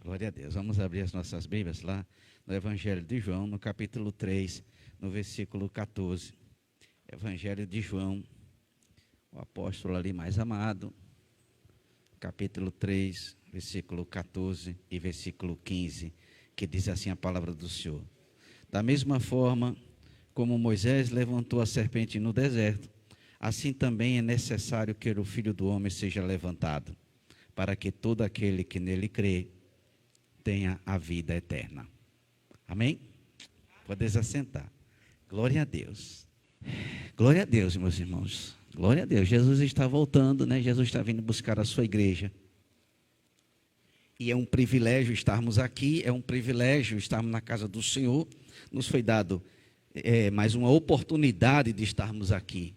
Glória a Deus. Vamos abrir as nossas Bíblias lá no Evangelho de João, no capítulo 3, no versículo 14. Evangelho de João, o apóstolo ali mais amado, capítulo 3, versículo 14 e versículo 15, que diz assim a palavra do Senhor. Da mesma forma como Moisés levantou a serpente no deserto, assim também é necessário que o Filho do Homem seja levantado, para que todo aquele que nele crê tenha a vida eterna. Amém? Podeis assentar. Glória a Deus. Glória a Deus, meus irmãos. Glória a Deus. Jesus está voltando, né? Jesus está vindo buscar a sua igreja. E é um privilégio estarmos aqui, é um privilégio estarmos na casa do Senhor. Nos foi dado mais uma oportunidade de estarmos aqui.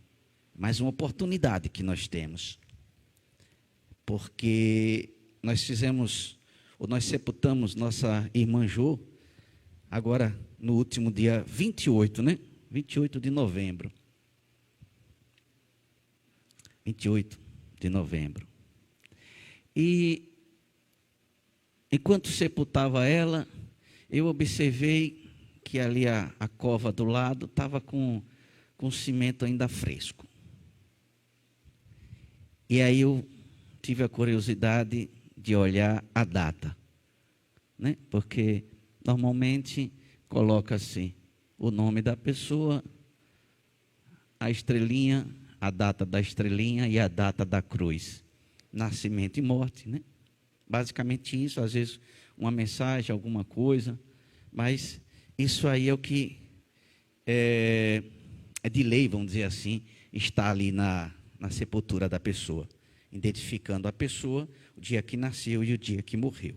Mais uma oportunidade que nós temos. Porque nós sepultamos nossa irmã Jo, agora no último dia 28, né? 28 de novembro. 28 de novembro. E enquanto sepultava ela, eu observei que ali a cova do lado estava com cimento ainda fresco. E aí eu tive a curiosidade de olhar a data, né? Porque normalmente coloca-se o nome da pessoa, a estrelinha, a data da estrelinha e a data da cruz, nascimento e morte, né? Basicamente isso, às vezes uma mensagem, alguma coisa, mas isso aí é o que é de lei, vamos dizer assim, está ali na sepultura da pessoa, identificando a pessoa, o dia que nasceu e o dia que morreu.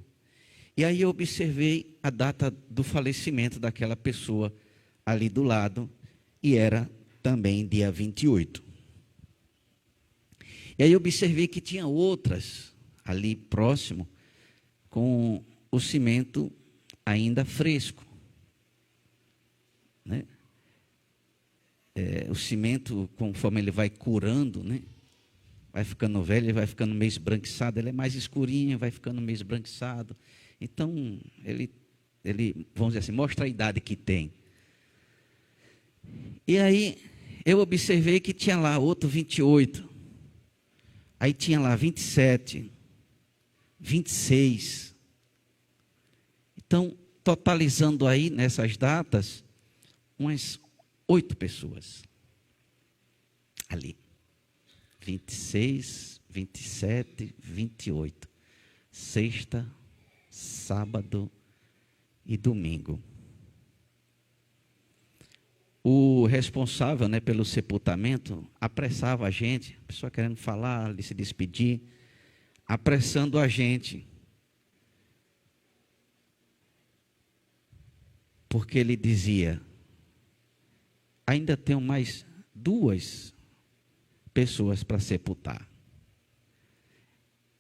E aí eu observei a data do falecimento daquela pessoa ali do lado, e era também dia 28. E aí eu observei que tinha outras ali próximo, com o cimento ainda fresco, né? O cimento, conforme ele vai curando, né? Vai ficando velho, ele vai ficando meio esbranquiçado, ele é mais escurinho, vai ficando meio esbranquiçado. Então, ele, vamos dizer assim, mostra a idade que tem. E aí, eu observei que tinha lá outro 28. Aí tinha lá 27, 26. Então, totalizando aí nessas datas, umas 8 pessoas ali. 26, 27, 28. Sexta, sábado e domingo. O responsável, né, pelo sepultamento apressava a gente, a pessoa querendo falar, se despedir, apressando a gente. Porque ele dizia: ainda tenho mais 2 pessoas para sepultar.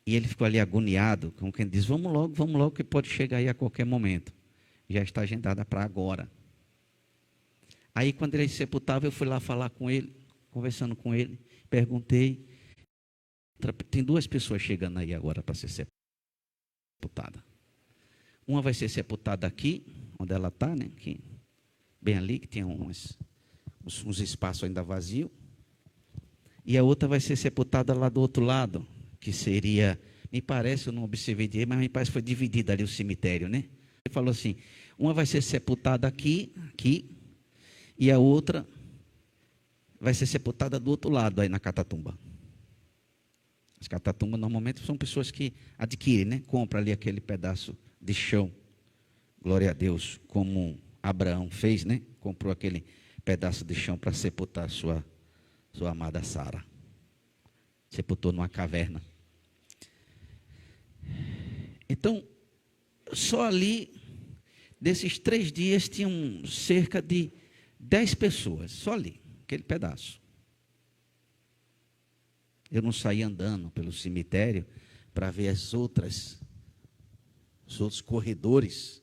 E ele ficou ali agoniado, como quem diz: vamos logo, que pode chegar aí a qualquer momento. Já está agendada para agora. Aí, quando ele sepultava, eu fui lá falar com ele, conversando com ele, perguntei. Tem 2 pessoas chegando aí agora para ser sepultada. Uma vai ser sepultada aqui, onde ela está, né? Aqui, bem ali, que tem uns espaços ainda vazios. E a outra vai ser sepultada lá do outro lado, que seria, me parece, eu não observei direito, mas me parece que foi dividido ali o cemitério, né? Ele falou assim: uma vai ser sepultada aqui, e a outra vai ser sepultada do outro lado, aí na catatumba. As catatumbas normalmente são pessoas que adquirem, né? Compram ali aquele pedaço de chão. Glória a Deus, como Abraão fez, né? Comprou aquele pedaço de chão para sepultar sua amada Sara. Sepultou numa caverna. Então, só ali, desses 3 dias, tinham cerca de 10 pessoas, só ali, aquele pedaço. Eu não saí andando pelo cemitério para ver os outros corredores.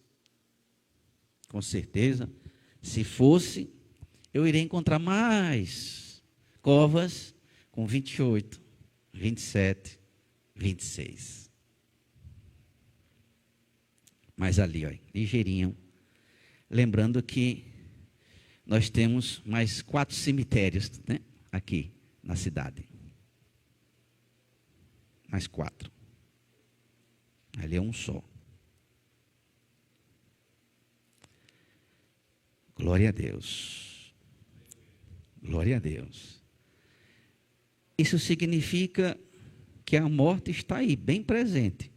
Com certeza, se fosse, eu iria encontrar mais covas com 28, 27, 26. Mas ali, ó, ligeirinho. Lembrando que nós temos mais 4 cemitérios, né, aqui na cidade. Mais 4. Ali é um só. Glória a Deus. Glória a Deus. Isso significa que a morte está aí, bem presente.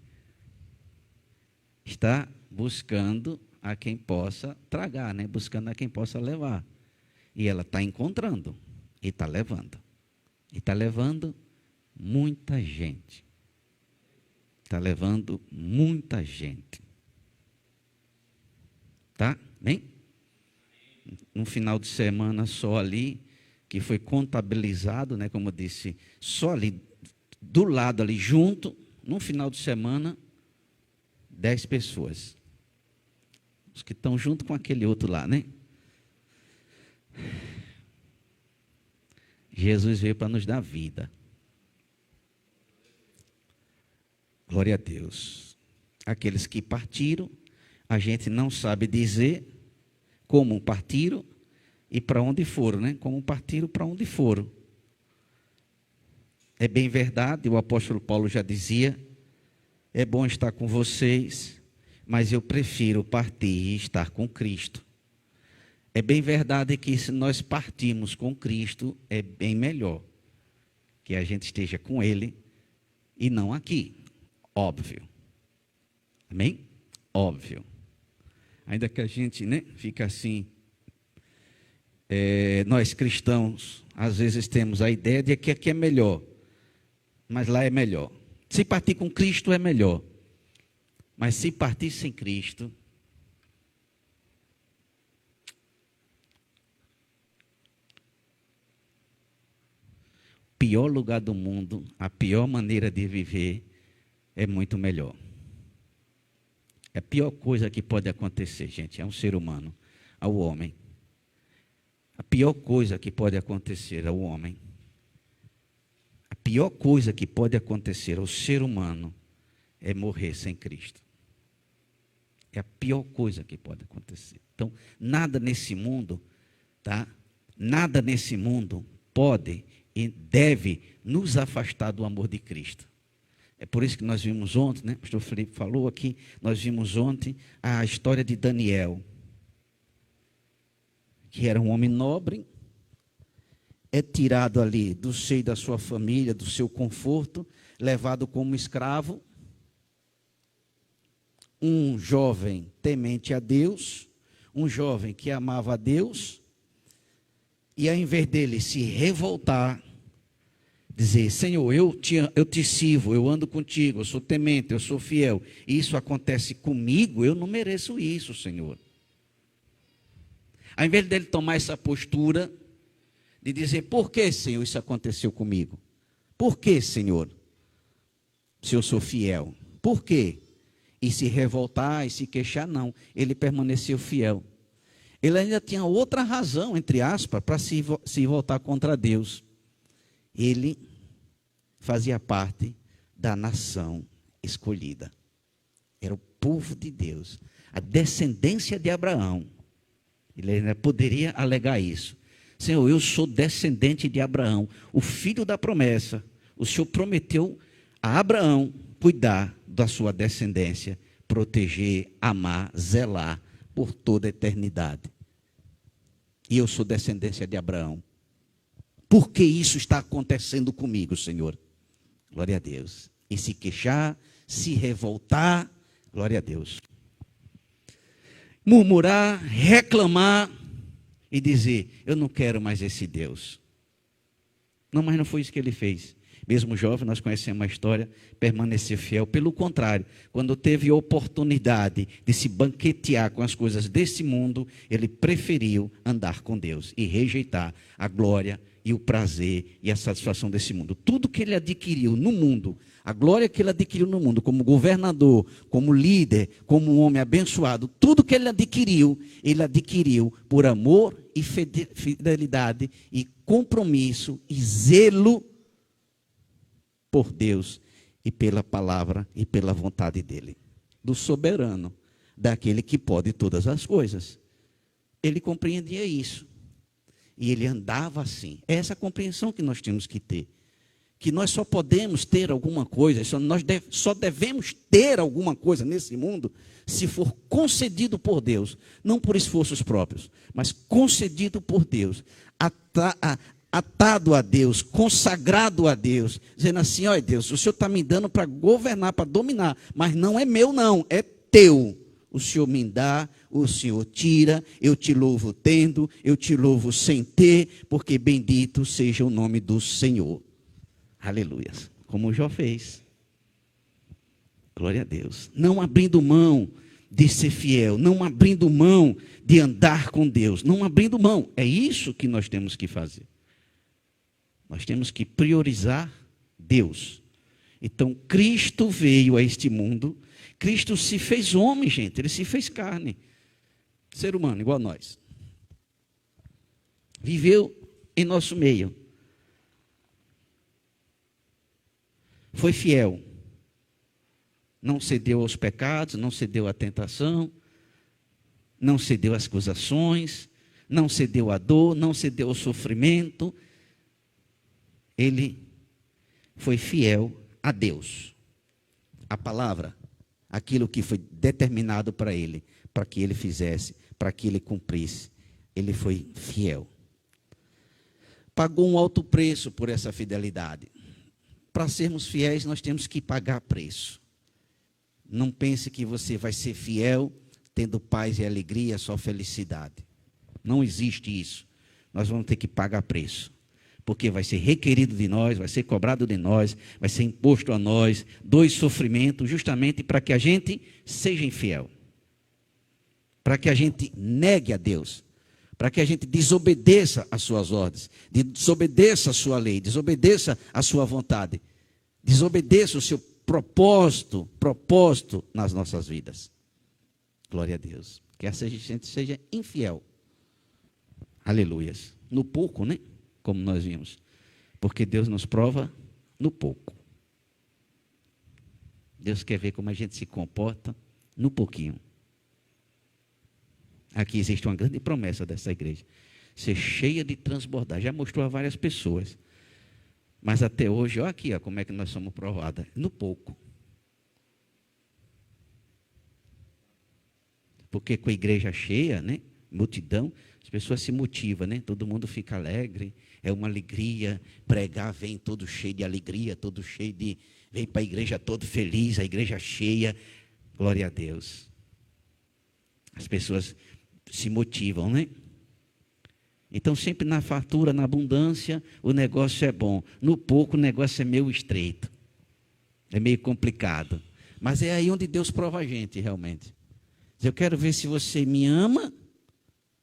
Está buscando a quem possa tragar, né? Buscando a quem possa levar. E ela está encontrando e está levando. E está levando muita gente. Está levando muita gente. Tá? Bem? Um final de semana só ali, que foi contabilizado, né? Como eu disse, só ali, do lado ali, junto, num final de semana, 10 pessoas. Os que estão junto com aquele outro lá, né? Jesus veio para nos dar vida. Glória a Deus. Aqueles que partiram, a gente não sabe dizer como partiram e para onde foram, né? Como partiram, para onde foram. É bem verdade, o apóstolo Paulo já dizia, é bom estar com vocês, mas eu prefiro partir e estar com Cristo. É bem verdade que se nós partirmos com Cristo, é bem melhor que a gente esteja com Ele e não aqui. Óbvio. Amém? Óbvio. Ainda que a gente, né, fica assim, nós cristãos, às vezes temos a ideia de que aqui é melhor, mas lá é melhor. Se partir com Cristo é melhor, mas se partir sem Cristo, o pior lugar do mundo, a pior maneira de viver é muito melhor. É a pior coisa que pode acontecer, gente, é um ser humano, ao homem. A pior coisa que pode acontecer ao homem, a pior coisa que pode acontecer ao ser humano é morrer sem Cristo. É a pior coisa que pode acontecer. Então, nada nesse mundo, tá? Nada nesse mundo pode e deve nos afastar do amor de Cristo. É por isso que nós vimos ontem, né? O pastor Felipe falou aqui, nós vimos ontem a história de Daniel, que era um homem nobre, é tirado ali do seio da sua família, do seu conforto, levado como escravo, um jovem temente a Deus, um jovem que amava a Deus, e ao invés dele se revoltar, dizer, Senhor, eu te sirvo, eu ando contigo, eu sou temente, eu sou fiel, e isso acontece comigo, eu não mereço isso, Senhor. Ao invés dele tomar essa postura, de dizer, por que, Senhor, isso aconteceu comigo? Por que, Senhor, se eu sou fiel? Por quê? E se revoltar e se queixar, não. Ele permaneceu fiel. Ele ainda tinha outra razão, entre aspas, para se voltar contra Deus. Ele fazia parte da nação escolhida. Era o povo de Deus, a descendência de Abraão. Ele ainda poderia alegar isso. Senhor, eu sou descendente de Abraão, o filho da promessa. O Senhor prometeu a Abraão cuidar da sua descendência, proteger, amar, zelar por toda a eternidade. E eu sou descendência de Abraão. Por que isso está acontecendo comigo, Senhor? Glória a Deus. E se queixar, se revoltar, glória a Deus. Murmurar, reclamar e dizer, eu não quero mais esse Deus. Não, mas não foi isso que ele fez. Mesmo jovem, nós conhecemos a história, permaneceu fiel. Pelo contrário, quando teve a oportunidade de se banquetear com as coisas desse mundo, ele preferiu andar com Deus e rejeitar a glória e o prazer e a satisfação desse mundo. Tudo que ele adquiriu no mundo, a glória que ele adquiriu no mundo, como governador, como líder, como um homem abençoado, tudo que ele adquiriu por amor e fidelidade e compromisso e zelo por Deus e pela palavra e pela vontade dele, do soberano, daquele que pode todas as coisas. Ele compreendia isso. E ele andava assim. É essa compreensão que nós temos que ter. Que nós só podemos ter alguma coisa, só devemos ter alguma coisa nesse mundo se for concedido por Deus, não por esforços próprios, mas concedido por Deus, atado a Deus, consagrado a Deus, dizendo assim: olha Deus, o Senhor está me dando para governar, para dominar, mas não é meu não, é teu. O Senhor me dá, o Senhor tira, eu te louvo tendo, eu te louvo sem ter, porque bendito seja o nome do Senhor. Aleluia. Como Jó fez. Glória a Deus. Não abrindo mão de ser fiel, não abrindo mão de andar com Deus, não abrindo mão. É isso que nós temos que fazer. Nós temos que priorizar Deus. Então, Cristo veio a este mundo. Cristo se fez homem, gente. Ele se fez carne. Ser humano, igual a nós. Viveu em nosso meio. Foi fiel. Não cedeu aos pecados, não cedeu à tentação, não cedeu às acusações, não cedeu à dor, não cedeu ao sofrimento. Ele foi fiel a Deus. A palavra, aquilo que foi determinado para ele, para que ele fizesse, para que ele cumprisse. Ele foi fiel. Pagou um alto preço por essa fidelidade. Para sermos fiéis, nós temos que pagar preço. Não pense que você vai ser fiel tendo paz e alegria, só felicidade. Não existe isso. Nós vamos ter que pagar preço. Porque vai ser requerido de nós, vai ser cobrado de nós, vai ser imposto a nós, dois sofrimentos, justamente para que a gente seja infiel. Para que a gente negue a Deus. Para que a gente desobedeça as suas ordens, desobedeça a sua lei, desobedeça a sua vontade, desobedeça o seu propósito nas nossas vidas. Glória a Deus. Que essa gente seja infiel. Aleluias. No pouco, né? Como nós vimos. Porque Deus nos prova no pouco. Deus quer ver como a gente se comporta no pouquinho. Aqui existe uma grande promessa dessa igreja. Ser cheia de transbordar. Já mostrou a várias pessoas. Mas até hoje, olha aqui, ó, como é que nós somos provadas. No pouco. Porque com a igreja cheia, né? Multidão, as pessoas se motivam, né? Todo mundo fica alegre. É uma alegria. Pregar vem todo cheio de alegria, todo cheio de... Vem para a igreja todo feliz, a igreja cheia. Glória a Deus. As pessoas se motivam, né? Então, sempre na fartura, na abundância, o negócio é bom. No pouco, o negócio é meio estreito. É meio complicado. Mas é aí onde Deus prova a gente, realmente. Eu quero ver se você me ama,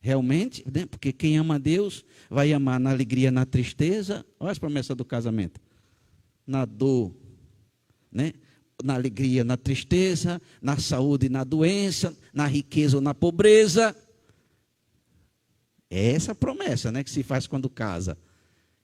realmente, né? Porque quem ama a Deus vai amar na alegria, na tristeza. Olha as promessas do casamento. Na dor, né? Na alegria, na tristeza, na saúde, na doença, na riqueza ou na pobreza. É essa promessa, né, que se faz quando casa.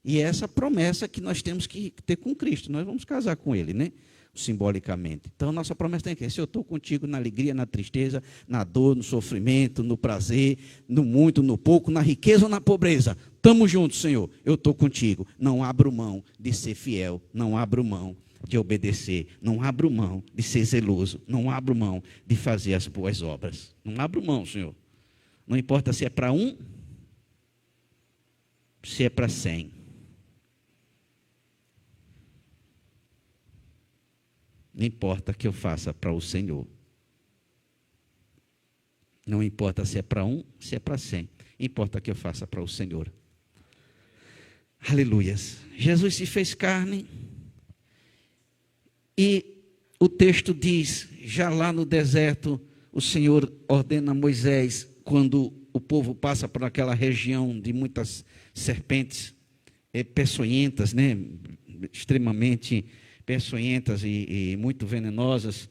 E é essa promessa que nós temos que ter com Cristo. Nós vamos casar com Ele, né? Simbolicamente. Então, nossa promessa tem que ser: se eu estou contigo na alegria, na tristeza, na dor, no sofrimento, no prazer, no muito, no pouco, na riqueza ou na pobreza. Estamos juntos, Senhor. Eu estou contigo. Não abro mão de ser fiel. Não abro mão de obedecer. Não abro mão de ser zeloso. Não abro mão de fazer as boas obras. Não abro mão, Senhor. Não importa se é para um, se é para 100. Não importa que eu faça para o Senhor. Não importa se é para um, se é para 100. Importa que eu faça para o Senhor. Aleluias. Jesus se fez carne. E o texto diz, já lá no deserto, o Senhor ordena a Moisés, quando o povo passa por aquela região de muitas serpentes peçonhentas, né? Extremamente peçonhentas e muito venenosas,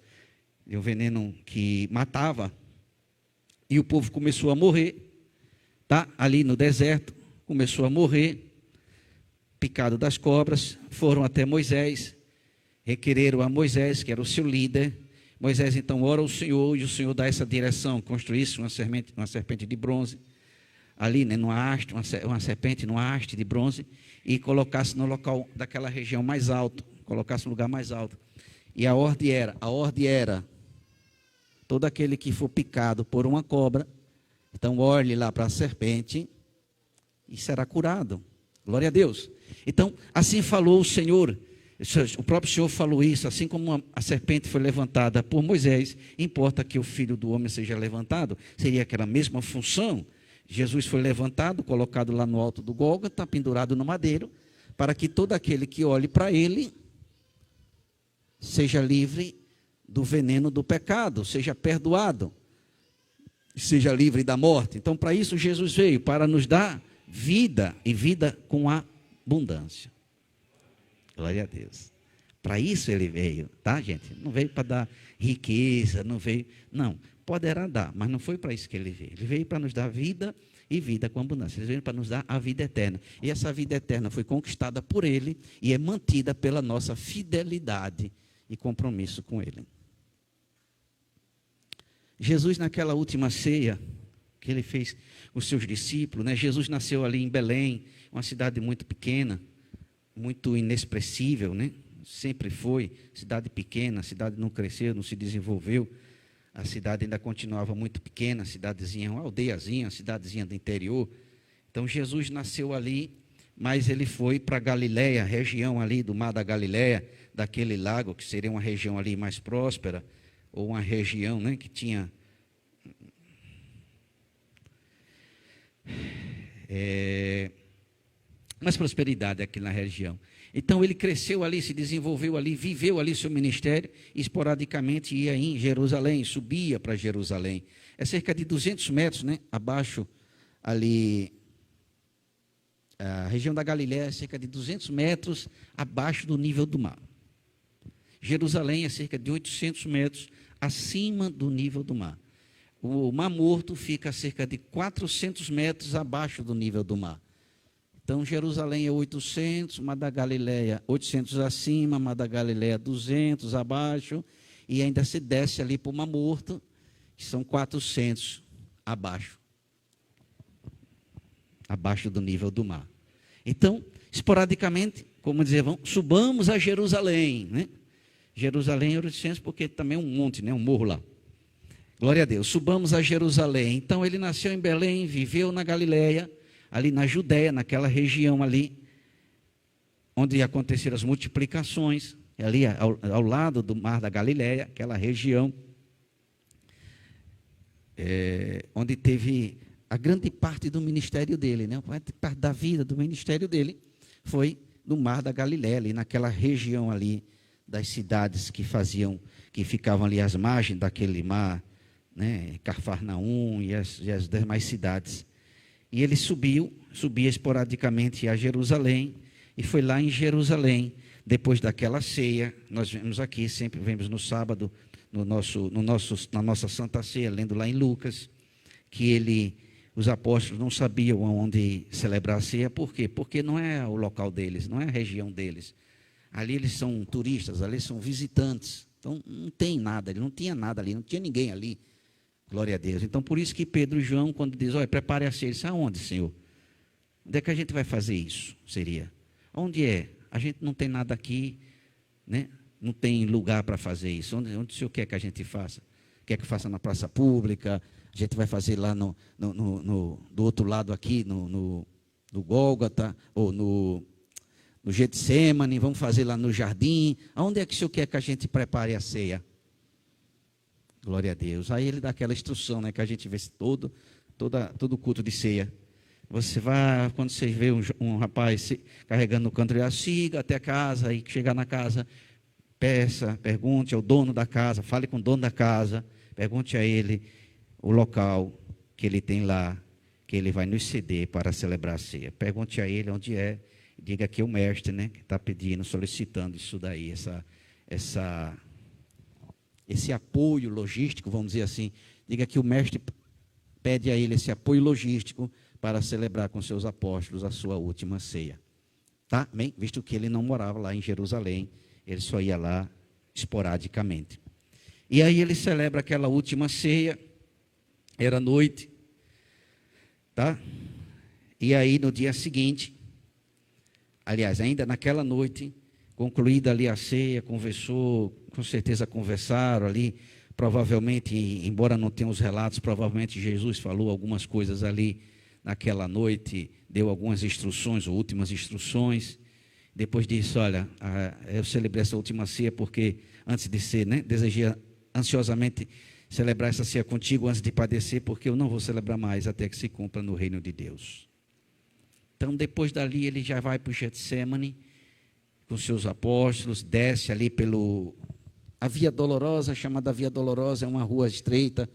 e um veneno que matava, e o povo começou a morrer, tá? Ali no deserto, começou a morrer, picado das cobras. Foram até Moisés, requereram a Moisés, que era o seu líder. Moisés então ora ao Senhor, e o Senhor dá essa direção: construísse uma serpente de bronze, ali, né, numa haste, uma serpente numa haste de bronze, e colocasse no local daquela região mais alto, colocasse no lugar mais alto. E a ordem era, todo aquele que for picado por uma cobra, então olhe lá para a serpente e será curado. Glória a Deus. Então, assim falou o Senhor. O próprio Senhor falou isso, assim como a serpente foi levantada por Moisés, importa que o Filho do Homem seja levantado. Seria aquela mesma função. Jesus foi levantado, colocado lá no alto do Gólgota, pendurado no madeiro, para que todo aquele que olhe para ele seja livre do veneno do pecado, seja perdoado, seja livre da morte. Então, para isso Jesus veio, para nos dar vida, e vida com abundância. Glória a Deus. Para isso ele veio, tá, gente? Não veio para dar riqueza, não veio. Não, poderá dar, mas não foi para isso que ele veio. Ele veio para nos dar vida e vida com abundância. Ele veio para nos dar a vida eterna. E essa vida eterna foi conquistada por ele e é mantida pela nossa fidelidade e compromisso com ele. Jesus, naquela última ceia que ele fez com os seus discípulos, né? Jesus nasceu ali em Belém, uma cidade muito pequena, muito inexpressível, né? Sempre foi, cidade pequena, a cidade não cresceu, não se desenvolveu, a cidade ainda continuava muito pequena, cidadezinha, uma aldeiazinha, cidadezinha do interior. Então Jesus nasceu ali, mas ele foi para Galiléia, região ali do Mar da Galiléia, daquele lago, que seria uma região ali mais próspera, ou uma região, né, que tinha mais prosperidade aqui na região. Então ele cresceu ali, se desenvolveu ali, viveu ali seu ministério, e esporadicamente ia em Jerusalém, subia para Jerusalém. É cerca de 200 metros, né, abaixo ali, a região da Galiléia é cerca de 200 metros abaixo do nível do mar. Jerusalém é cerca de 800 metros acima do nível do mar. O Mar Morto fica a cerca de 400 metros abaixo do nível do mar. Então, Jerusalém é 800, Mar da Galiléia 800 acima, Mar da Galiléia 200 abaixo, e ainda se desce ali para o Mar Morto, que são 400 abaixo do nível do mar. Então, esporadicamente, como dizer, subamos a Jerusalém, né? Jerusalém é 800 porque também é um monte, né? Um morro lá. Glória a Deus, subamos a Jerusalém. Então, ele nasceu em Belém, viveu na Galiléia, ali na Judéia, naquela região ali, onde aconteceram as multiplicações, ali ao lado do Mar da Galiléia, aquela região, onde teve a grande parte do ministério dele, né? A parte da vida do ministério dele foi no Mar da Galiléia, ali naquela região ali, das cidades que ficavam ali às margens daquele mar, né? Cafarnaum e as demais cidades. E ele subia esporadicamente a Jerusalém, e foi lá em Jerusalém, depois daquela ceia, nós vemos aqui, sempre vemos no sábado, na nossa Santa Ceia, lendo lá em Lucas, que os apóstolos não sabiam onde celebrar a ceia. Por quê? Porque não é o local deles, não é a região deles. Ali eles são turistas, ali são visitantes, então não tem nada, ele não tinha nada ali, não tinha ninguém ali. Glória a Deus. Então, por isso que Pedro e João, quando diz, olha, prepare a ceia, ele disse, aonde, Senhor? Onde é que a gente vai fazer isso? Seria. Onde é? A gente não tem nada aqui, né? Não tem lugar para fazer isso. Onde o Senhor quer que a gente faça? Quer que faça na praça pública? A gente vai fazer lá do outro lado aqui, no Gólgota, ou no Getsemane, vamos fazer lá no jardim. Aonde é que o Senhor quer que a gente prepare a ceia? Glória a Deus. Aí ele dá aquela instrução, né, que a gente vê todo culto de ceia. Você vai, quando você vê um rapaz carregando o canto, siga até a casa, e chegar na casa, pergunte ao dono da casa, fale com o dono da casa, pergunte a ele o local que ele tem lá, que ele vai nos ceder para celebrar a ceia. Pergunte a ele onde é, diga que é o mestre, né, que está pedindo, solicitando isso daí, esse apoio logístico, vamos dizer assim. Diga que o mestre pede a ele esse apoio logístico para celebrar com seus apóstolos a sua última ceia. Tá? Amém? Visto que ele não morava lá em Jerusalém, ele só ia lá esporadicamente. E aí ele celebra aquela última ceia, era noite, tá? E aí no dia seguinte, aliás, ainda naquela noite, concluída ali a ceia, conversou, com certeza conversaram ali, provavelmente, embora não tenha os relatos, provavelmente Jesus falou algumas coisas ali naquela noite, deu algumas instruções, ou últimas instruções. Depois disso, olha, eu celebrei essa última ceia porque, antes de ser, né, desejei ansiosamente celebrar essa ceia contigo antes de padecer, porque eu não vou celebrar mais até que se cumpra no reino de Deus. Então, depois dali, ele já vai para o Getsemane, com seus apóstolos, desce ali a Via Dolorosa, chamada Via Dolorosa, é uma rua estreita,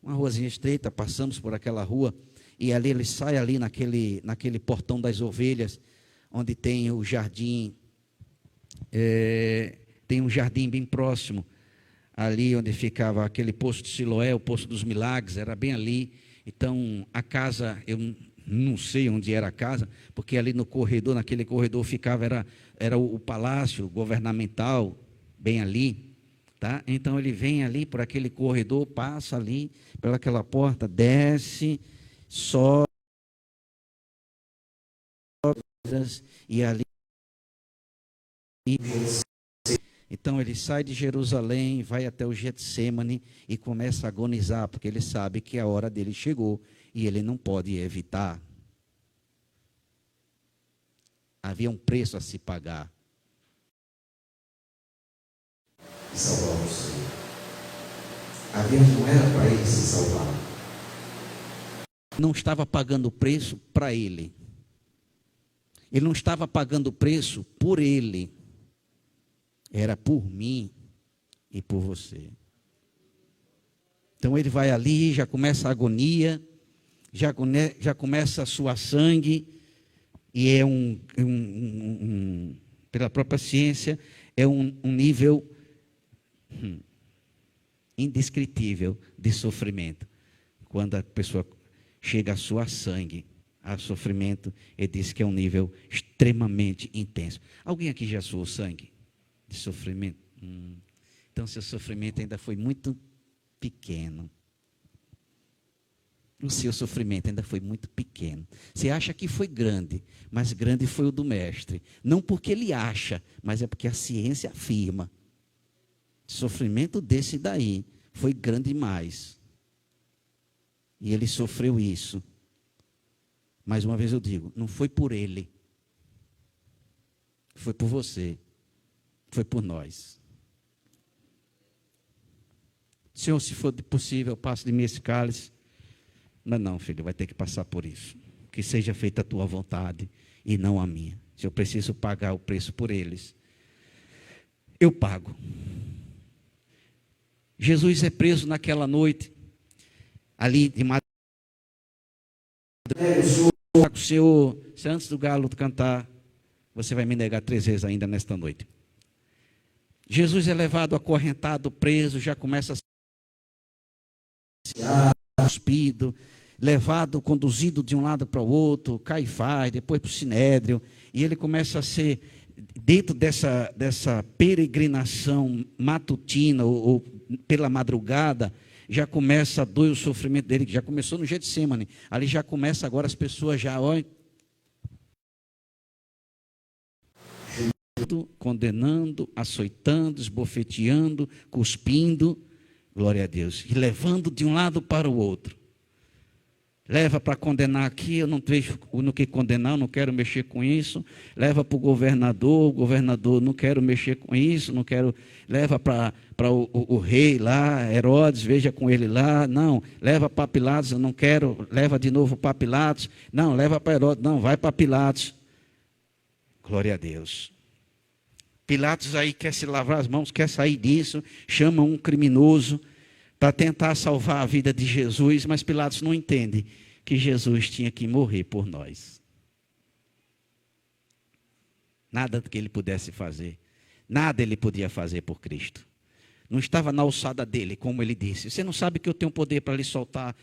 uma ruazinha estreita, passamos por aquela rua, e ali ele sai ali naquele portão das ovelhas, onde tem o jardim, tem um jardim bem próximo, ali onde ficava aquele poço de Siloé, o poço dos milagres, era bem ali. Então, a casa, eu não sei onde era a casa, porque ali no corredor, naquele corredor ficava, era o palácio governamental, bem ali, tá? Então, ele vem ali por aquele corredor, passa ali, pelaquela porta, desce, sobe, e ali... Então ele sai de Jerusalém, vai até o Getsemane e começa a agonizar, porque ele sabe que a hora dele chegou e ele não pode evitar. Havia um preço a se pagar. Salvar o Senhor. Não era para ele se salvar. Não estava pagando o preço para ele. Ele não estava pagando o preço por ele. Era por mim e por você. Então ele vai ali, já começa a agonia, já começa a suar sangue, e é pela própria ciência, é um nível indescritível de sofrimento. Quando a pessoa chega a suar sangue, a sofrimento, ele diz que é um nível extremamente intenso. Alguém aqui já suou sangue? De sofrimento? Então seu sofrimento ainda foi muito pequeno. O seu sofrimento ainda foi muito pequeno. Você acha que foi grande, mas grande foi o do mestre. Não porque ele acha, mas é porque a ciência afirma. O sofrimento desse daí foi grande demais. E ele sofreu isso. Mais uma vez eu digo, não foi por ele. Foi por você. Foi por nós. Senhor, se for possível, passe de mim esse cálice. Mas não, filho, vai ter que passar por isso. Que seja feita a tua vontade e não a minha. Se eu preciso pagar o preço por eles, eu pago. Jesus é preso naquela noite, ali de madrugada. Senhor, se antes do galo cantar, você vai me negar 3 vezes ainda nesta noite. Jesus é levado acorrentado, preso, já começa a ser cuspido, levado, conduzido de um lado para o outro, Caifás, depois para o Sinédrio, e ele começa a ser, dentro dessa peregrinação matutina, ou pela madrugada, já começa a doer o sofrimento dele, que já começou no Getsemane, ali já começa agora as pessoas já, olha, condenando, açoitando, esbofeteando, cuspindo, glória a Deus, e levando de um lado para o outro. Leva para condenar aqui, eu não vejo no que condenar, eu não quero mexer com isso. Leva para o governador, não quero mexer com isso, não quero. Leva para o rei lá, Herodes, veja com ele lá. Não, leva para Pilatos, eu não quero. Leva de novo para Pilatos. Não, leva para Herodes, não, vai para Pilatos. Glória a Deus. Pilatos aí quer se lavar as mãos, quer sair disso, chama um criminoso para tentar salvar a vida de Jesus, mas Pilatos não entende que Jesus tinha que morrer por nós. Nada que ele pudesse fazer, nada ele podia fazer por Cristo. Não estava na alçada dele, como ele disse. Você não sabe que eu tenho poder para lhe soltar,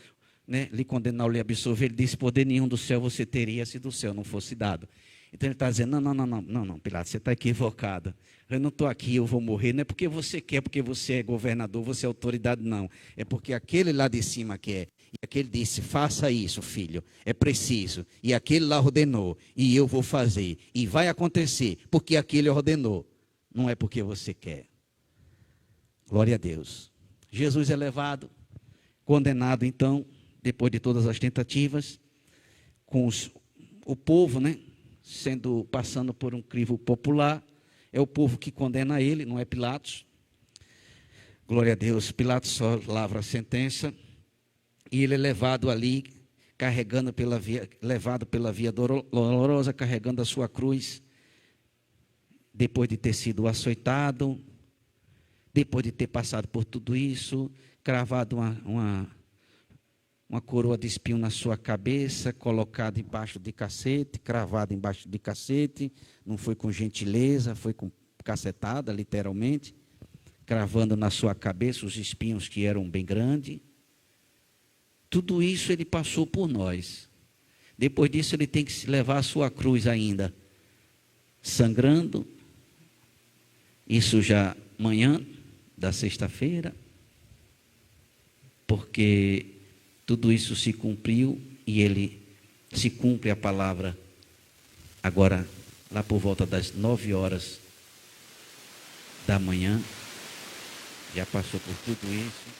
né, lhe condenar ou lhe absolver? Ele disse, poder nenhum do céu você teria se do céu não fosse dado. Então ele está dizendo, não, Pilatos, você está equivocado. Eu não estou aqui, eu vou morrer, não é porque você quer, porque você é governador, você é autoridade, não. É porque aquele lá de cima quer. E aquele disse, faça isso, filho, é preciso. E aquele lá ordenou, e eu vou fazer. E vai acontecer, porque aquele ordenou. Não é porque você quer. Glória a Deus. Jesus é levado, condenado então, depois de todas as tentativas, com o povo, né? Passando por um crivo popular, é o povo que condena ele, não é Pilatos. Glória a Deus, Pilatos só lavra a sentença, e ele é levado ali, levado pela via dolorosa, carregando a sua cruz, depois de ter sido açoitado, depois de ter passado por tudo isso, cravado uma coroa de espinho na sua cabeça, colocado embaixo de cacete, cravado embaixo de cacete, não foi com gentileza, foi com cacetada, literalmente, cravando na sua cabeça os espinhos que eram bem grandes. Tudo isso ele passou por nós. Depois disso ele tem que levar a sua cruz ainda, sangrando, isso já manhã da sexta-feira, porque tudo isso se cumpriu e ele se cumpre a palavra agora lá por volta das 9 horas da manhã. Já passou por tudo isso.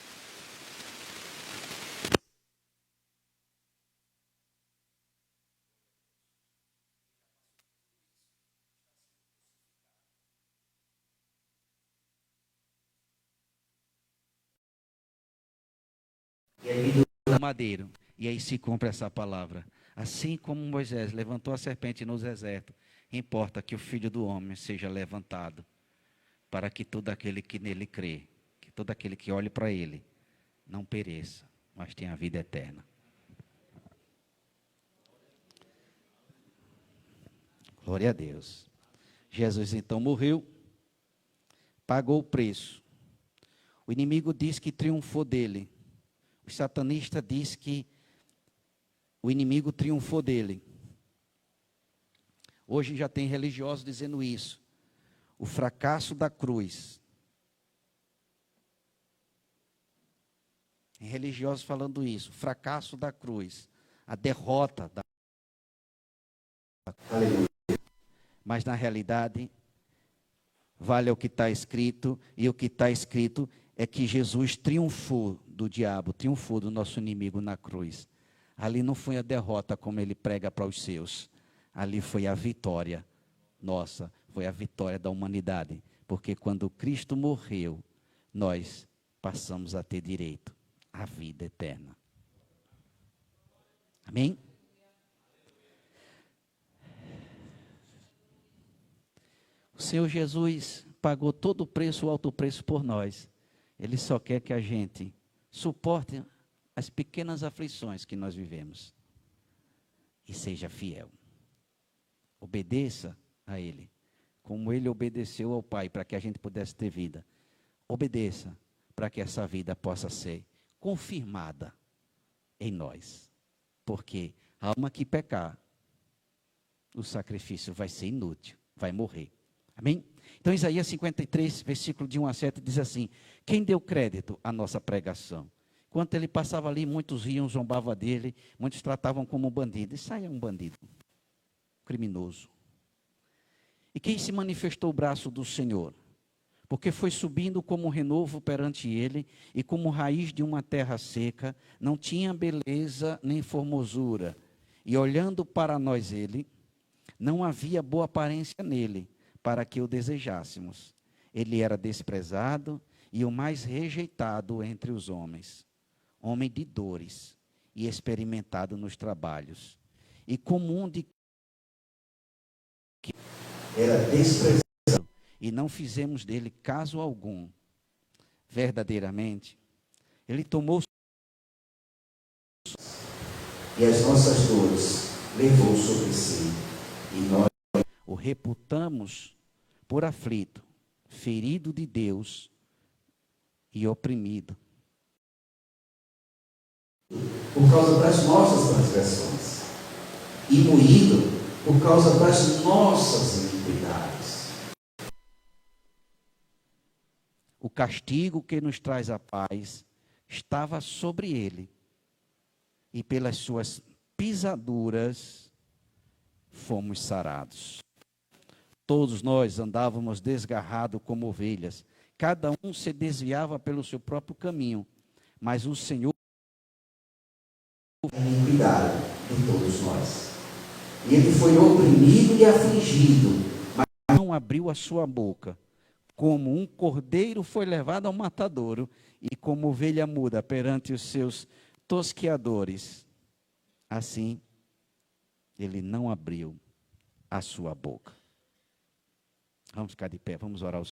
E aí do madeiro. E aí se cumpre essa palavra. Assim como Moisés levantou a serpente nos desertos, importa que o Filho do Homem seja levantado, para que todo aquele que nele crê, que todo aquele que olhe para ele, não pereça, mas tenha a vida eterna. Glória a Deus. Jesus então morreu, pagou o preço. O inimigo diz que triunfou dele. O satanista diz que o inimigo triunfou dele. Hoje já tem religiosos dizendo isso. O fracasso da cruz. Tem religiosos falando isso. O fracasso da cruz. A derrota da cruz. Mas na realidade, vale o que está escrito. E o que está escrito é que Jesus triunfou do diabo, triunfou do nosso inimigo na cruz. Ali não foi a derrota como ele prega para os seus. Ali foi a vitória nossa, foi a vitória da humanidade. Porque quando Cristo morreu, nós passamos a ter direito à vida eterna. Amém? O Senhor Jesus pagou todo o preço, o alto preço por nós. Ele só quer que a gente suporte as pequenas aflições que nós vivemos e seja fiel. Obedeça a Ele, como Ele obedeceu ao Pai para que a gente pudesse ter vida. Obedeça para que essa vida possa ser confirmada em nós. Porque a alma que pecar, o sacrifício vai ser inútil, vai morrer. Amém? Então, Isaías 53, versículo de 1 a 7, diz assim: quem deu crédito à nossa pregação? Enquanto ele passava ali, muitos riam, zombavam dele, muitos tratavam como um bandido. Isso aí é um bandido, criminoso. E quem se manifestou o braço do Senhor? Porque foi subindo como um renovo perante ele, e como raiz de uma terra seca, não tinha beleza nem formosura. E olhando para nós ele, não havia boa aparência nele, para que o desejássemos. Ele era desprezado e o mais rejeitado entre os homens, homem de dores e experimentado nos trabalhos, e comum de que era desprezado, e não fizemos dele caso algum. Verdadeiramente, ele tomou e as nossas dores levou sobre si, e nós o reputamos por aflito, ferido de Deus e oprimido. Por causa das nossas transgressões, e moído por causa das nossas iniquidades. O castigo que nos traz a paz estava sobre ele, e pelas suas pisaduras fomos sarados. Todos nós andávamos desgarrados como ovelhas, cada um se desviava pelo seu próprio caminho, mas o Senhor Iniquidade de todos nós. E ele foi oprimido e afligido, mas não abriu a sua boca. Como um cordeiro foi levado ao matadouro, e como ovelha muda perante os seus tosqueadores, assim ele não abriu a sua boca. Vamos ficar de pé, vamos orar ao